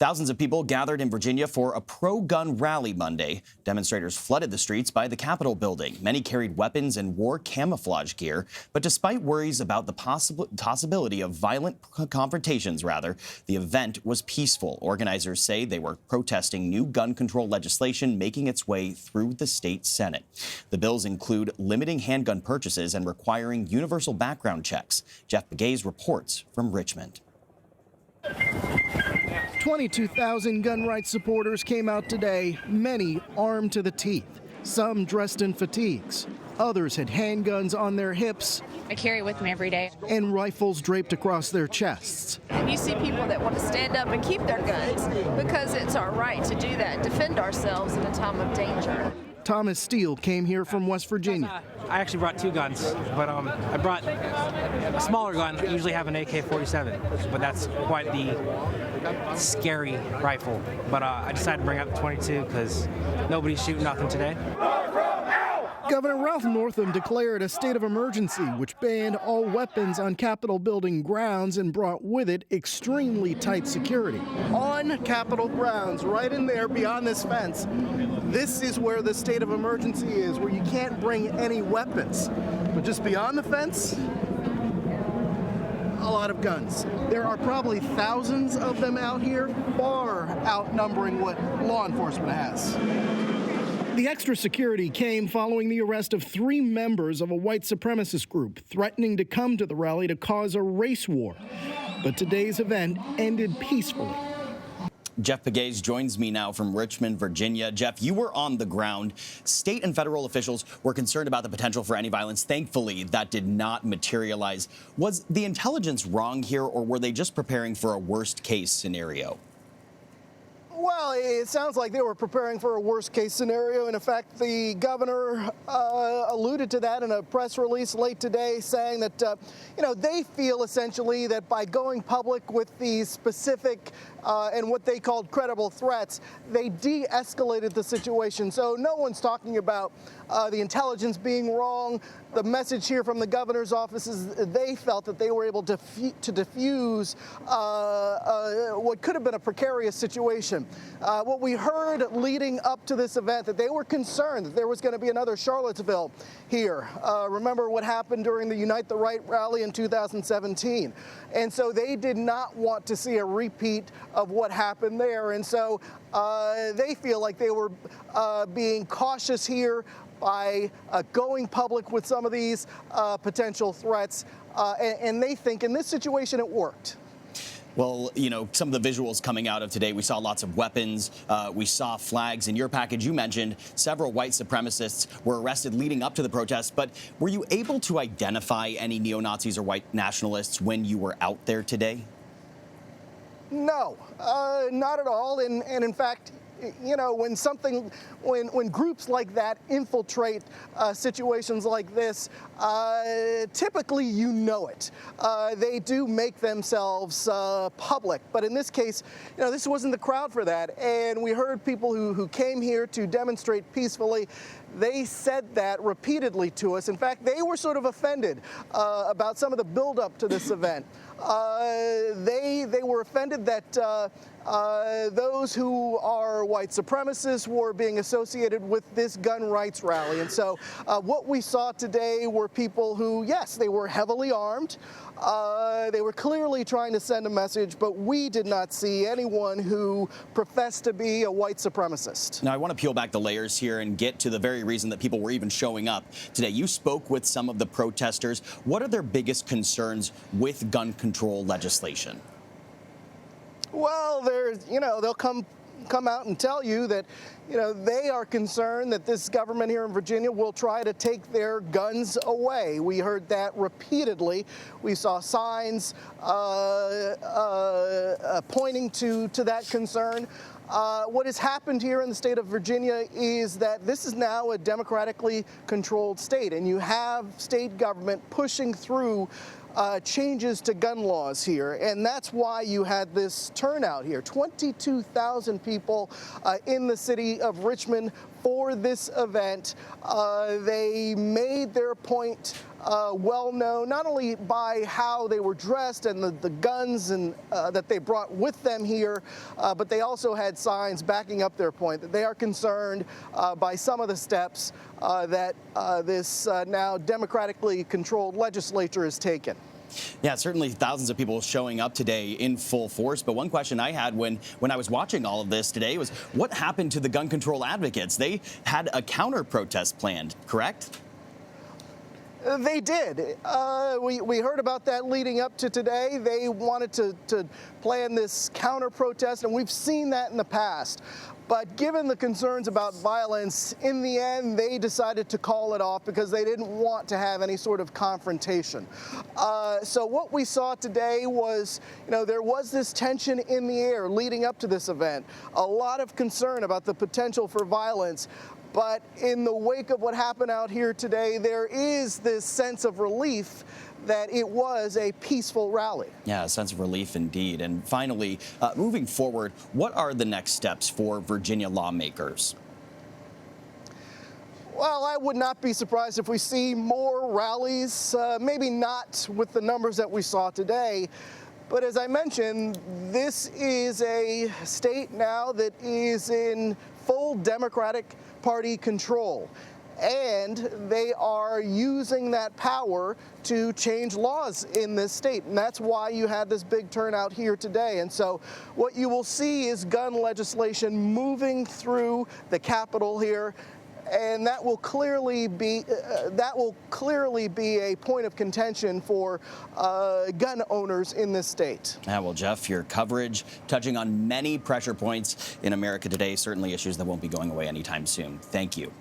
Thousands of people gathered in Virginia for a pro-gun rally Monday. Demonstrators flooded the streets by the Capitol building. Many carried weapons and wore camouflage gear. But despite worries about the possibility of violent confrontations, the event was peaceful. Organizers say they were protesting new gun control legislation making its way through the state Senate. The bills include limiting handgun purchases and requiring universal background checks. Jeff Pegues reports from Richmond. 22,000 gun rights supporters came out today, many armed to the teeth, some dressed in fatigues. Others had handguns on their hips. I carry with me every day. And rifles draped across their chests. And you see people that want to stand up and keep their guns because it's our right to do that, defend ourselves in a time of danger. Thomas Steele came here from West Virginia. I actually brought two guns, but I brought a smaller gun. I usually have an AK-47, but that's quite the scary rifle. But I decided to bring out the 22 because nobody's shooting nothing today. Governor Ralph Northam declared a state of emergency, which banned all weapons on Capitol building grounds and brought with it extremely tight security. On Capitol grounds, right in there beyond this fence, this is where the state of emergency is, where you can't bring any weapons. But just beyond the fence, a lot of guns. There are probably thousands of them out here, far outnumbering what law enforcement has. The extra security came following the arrest of 3 members of a white supremacist group threatening to come to the rally to cause a race war. But today's event ended peacefully. Jeff Pegues joins me now from Richmond, Virginia. Jeff, you were on the ground. State and federal officials were concerned about the potential for any violence. Thankfully, that did not materialize. Was the intelligence wrong here, or were they just preparing for a worst-case scenario? Well, it sounds like they were preparing for a worst-case scenario. And in fact, the governor alluded to that in a press release late today, saying that, they feel essentially that by going public with these specific and what they called credible threats, they de-escalated the situation. So no one's talking about the intelligence being wrong. The message here from the governor's office is they felt that they were able to diffuse what could have been a precarious situation. What we heard leading up to this event, that they were concerned that there was going to be another Charlottesville here. Remember what happened during the Unite the Right rally in 2017. And so they did not want to see a repeat of what happened there. And so they feel like they were being cautious here by going public with some of these potential threats. And they think in this situation it worked. Well, some of the visuals coming out of today, we saw lots of weapons, we saw flags. In your package, you mentioned several white supremacists were arrested leading up to the protest. But were you able to identify any neo-Nazis or white nationalists when you were out there today? No, not at all. And in fact, when groups like that infiltrate situations like this, typically it. They do make themselves public. But in this case, this wasn't the crowd for that. And we heard people who came here to demonstrate peacefully. They said that repeatedly to us. In fact, they were sort of offended about some of the buildup to this event. They were offended that those who are white supremacists were being associated with this gun rights rally. And so what we saw today were people who, yes, they were heavily armed. They were clearly trying to send a message, but we did not see anyone who professed to be a white supremacist. Now, I want to peel back the layers here and get to the very reason that people were even showing up today. You spoke with some of the protesters. What are their biggest concerns with gun control legislation? Well, they'll come out and tell you that, they are concerned that this government here in Virginia will try to take their guns away. We heard that repeatedly. We saw signs pointing to that concern. What has happened here in the state of Virginia is that this is now a democratically controlled state, and you have state government pushing through changes to gun laws here, and that's why you had this turnout here. 22,000 people in the city of Richmond for this event. They made their point well known not only by how they were dressed and the guns and that they brought with them here, but they also had signs backing up their point that they are concerned by some of the steps that this now democratically controlled legislature has taken. Yeah, certainly thousands of people showing up today in full force. But one question I had when I was watching all of this today was, what happened to the gun control advocates? They had a counter protest planned, correct? They did. We heard about that leading up to today. They wanted to plan this counter protest, and we've seen that in the past. But given the concerns about violence, in the end, they decided to call it off because they didn't want to have any sort of confrontation. So what we saw today was, there was this tension in the air leading up to this event. A lot of concern about the potential for violence. But in the wake of what happened out here today, there is this sense of relief that it was a peaceful rally. Yeah, a sense of relief indeed. And finally, moving forward, what are the next steps for Virginia lawmakers? Well, I would not be surprised if we see more rallies, maybe not with the numbers that we saw today. But as I mentioned, this is a state now that is in full Democratic Party control. And they are using that power to change laws in this state. And that's why you had this big turnout here today. And so what you will see is gun legislation moving through the Capitol here. And that will clearly be a point of contention for gun owners in this state. Yeah, well, Jeff, your coverage touching on many pressure points in America today, certainly issues that won't be going away anytime soon. Thank you.